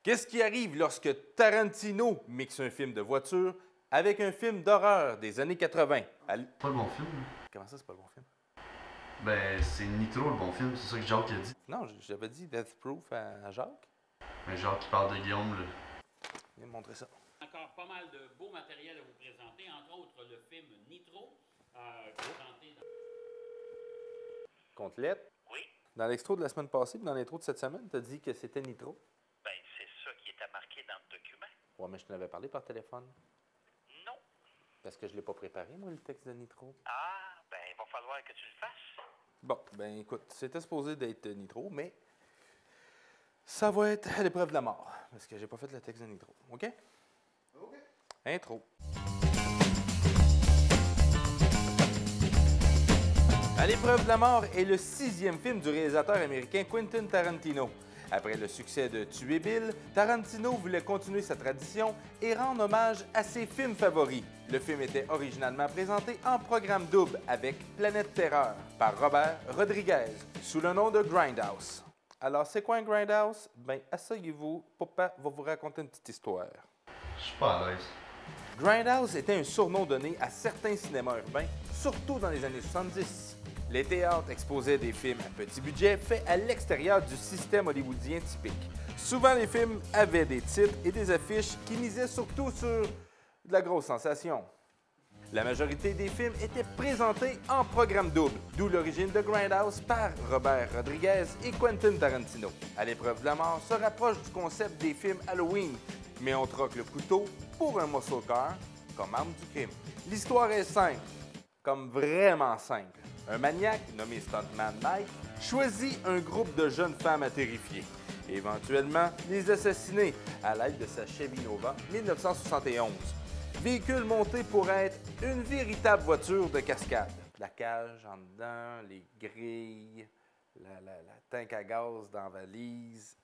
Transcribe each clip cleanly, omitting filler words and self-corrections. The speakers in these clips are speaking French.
Qu'est-ce qui arrive lorsque Tarantino mixe un film de voiture avec un film d'horreur des années 80? C'est pas le bon film. Comment ça, c'est pas le bon film? Ben, c'est Nitro le bon film, c'est ça que Jacques a dit. Non, j'avais dit Death Proof à Jacques. Mais Jacques qui parle de Guillaume, là. Viens me montrer ça. Encore pas mal de beaux matériels à vous présenter, entre autres le film Nitro, présenté dans... Côtelette? Oui? Dans l'extro de la semaine passée et dans l'intro de cette semaine, tu as dit que c'était Nitro. Ben, c'est ça qui était marqué dans le document. Ouais, mais je t'en avais parlé par téléphone. Non. Parce que je l'ai pas préparé, moi, le texte de Nitro. Ah, ben, il va falloir que tu le fasses. Bon, ben écoute, c'était supposé d'être Nitro, mais ça va être à l'épreuve de la mort. Parce que j'ai pas fait le texte de Nitro. OK? OK. Intro. À l'épreuve de la mort est le 6e film du réalisateur américain Quentin Tarantino. Après le succès de Tuer Bill, Tarantino voulait continuer sa tradition et rendre hommage à ses films favoris. Le film était originalement présenté en programme double avec Planète Terreur par Robert Rodriguez sous le nom de Grindhouse. Alors, c'est quoi un Grindhouse? Ben, asseyez-vous, papa va vous raconter une petite histoire. Je suis pas à l'aise. Grindhouse était un surnom donné à certains cinémas urbains, surtout dans les années 70. Les théâtres exposaient des films à petit budget faits à l'extérieur du système hollywoodien typique. Souvent, les films avaient des titres et des affiches qui misaient surtout sur de la grosse sensation. La majorité des films étaient présentés en programme double, d'où l'origine de Grindhouse par Robert Rodriguez et Quentin Tarantino. À l'épreuve de la mort se rapproche du concept des films Halloween, mais on troque le couteau pour un muscle car comme arme du crime. L'histoire est simple, comme vraiment simple. Un maniaque, nommé Stuntman Mike, choisit un groupe de jeunes femmes à terrifier et éventuellement les assassiner à l'aide de sa Chevy Nova 1971. Véhicule monté pour être une véritable voiture de cascade. La cage en dedans, les grilles, la tank à gaz dans la valise,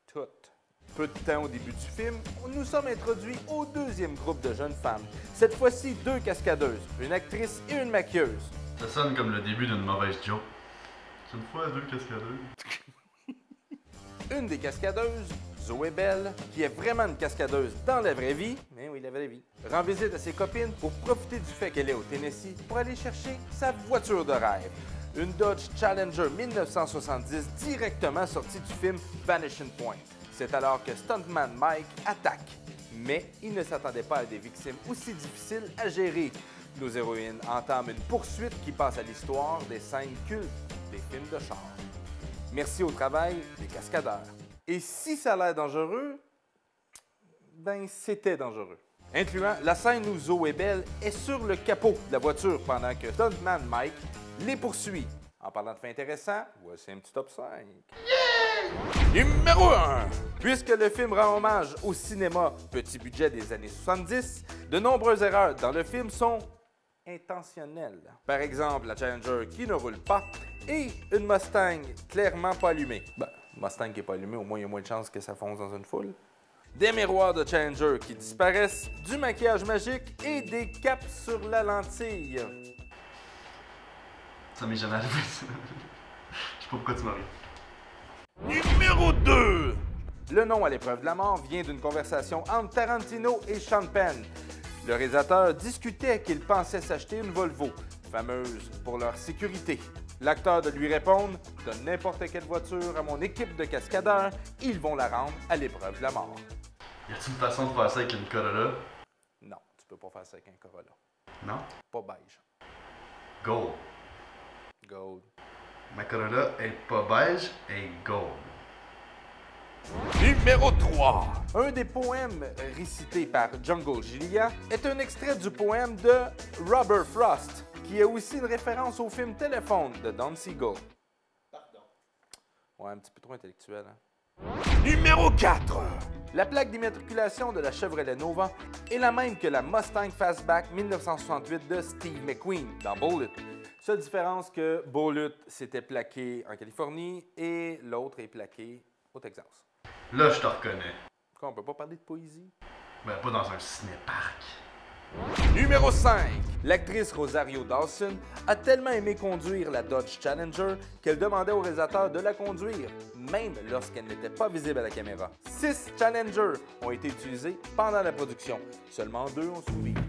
tout. Peu de temps au début du film, nous sommes introduits au deuxième groupe de jeunes femmes. Cette fois-ci, 2 cascadeuses, une actrice et une maquilleuse. Ça sonne comme le début d'une mauvaise joke. C'est une fois 2 cascadeurs. Une des cascadeuses, Zoé Bell, qui est vraiment une cascadeuse dans la vraie vie, mais oui, la vraie vie, rend visite à ses copines pour profiter du fait qu'elle est au Tennessee pour aller chercher sa voiture de rêve. Une Dodge Challenger 1970 directement sortie du film Vanishing Point. C'est alors que Stuntman Mike attaque. Mais il ne s'attendait pas à des victimes aussi difficiles à gérer. Nos héroïnes entament une poursuite qui passe à l'histoire des scènes cultes des films de char. Merci au travail des cascadeurs. Et si ça a l'air dangereux, ben c'était dangereux. Incluant la scène où Zoé Bell est sur le capot de la voiture pendant que Stuntman Mike les poursuit. En parlant de faits intéressants, voici un petit top 5. Yeah! Numéro 1! Puisque le film rend hommage au cinéma petit budget des années 70, de nombreuses erreurs dans le film sont intentionnelles. Par exemple, la Challenger qui ne roule pas et une Mustang clairement pas allumée. Ben, Mustang qui n'est pas allumée, au moins il y a moins de chances que ça fonce dans une foule. Des miroirs de Challenger qui disparaissent, du maquillage magique et des capes sur la lentille. Ça m'est jamais arrivé, ça. Je sais pas pourquoi tu m'as ri. Numéro 2! Le nom à l'épreuve de la mort vient d'une conversation entre Tarantino et Sean Penn. Le réalisateur discutait qu'il pensait s'acheter une Volvo, fameuse pour leur sécurité. L'acteur de lui répondre « Donne n'importe quelle voiture à mon équipe de cascadeurs, ils vont la rendre à l'épreuve de la mort. » Y a-t-il une façon de faire ça avec une Corolla? Non, tu peux pas faire ça avec un Corolla. Non? Pas beige. Gold. Gold. Ma Corolla est pas beige, elle est gold. Numéro 3. Un des poèmes récités par Jungle Julia est un extrait du poème de Robert Frost, qui est aussi une référence au film Téléphone de Don Siegel. Pardon. Ouais, un petit peu trop intellectuel, hein? Numéro 4. La plaque d'immatriculation de la Chevrolet Nova est la même que la Mustang Fastback 1968 de Steve McQueen dans Bullitt. Seule différence que Bullitt s'était plaqué en Californie et l'autre est plaqué au Texas. Là, je te reconnais. Pourquoi on peut pas parler de poésie? Ben, pas dans un ciné-parc. Numéro 5. L'actrice Rosario Dawson a tellement aimé conduire la Dodge Challenger qu'elle demandait au réalisateur de la conduire, même lorsqu'elle n'était pas visible à la caméra. 6 Challengers ont été utilisés pendant la production. Seulement 2 ont survécu.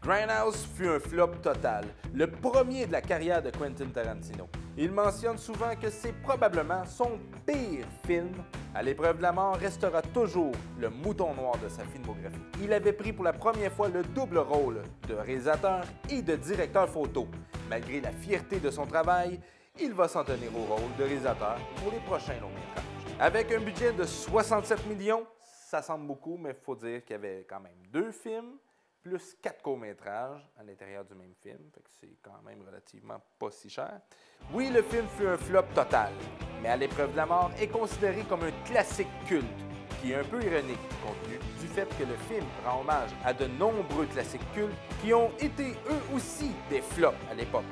Grindhouse fut un flop total, le premier de la carrière de Quentin Tarantino. Il mentionne souvent que c'est probablement son pire film. À l'épreuve de la mort restera toujours le mouton noir de sa filmographie. Il avait pris pour la première fois le double rôle de réalisateur et de directeur photo. Malgré la fierté de son travail, il va s'en tenir au rôle de réalisateur pour les prochains longs métrages. Avec un budget de 67 millions, ça semble beaucoup, mais il faut dire qu'il y avait quand même 2 films, plus 4 courts-métrages à l'intérieur du même film, fait que c'est quand même relativement pas si cher. Oui, le film fut un flop total, mais À l'épreuve de la mort est considéré comme un classique culte, qui est un peu ironique compte tenu du fait que le film rend hommage à de nombreux classiques cultes qui ont été eux aussi des flops à l'époque.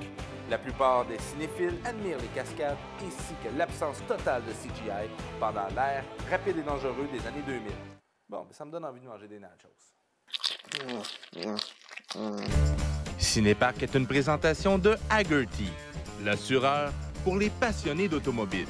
La plupart des cinéphiles admirent les cascades ainsi que l'absence totale de CGI pendant l'ère rapide et dangereux des années 2000. Bon, ça me donne envie de manger des nachos. Cinéparc est une présentation de Hagerty, l'assureur pour les passionnés d'automobile.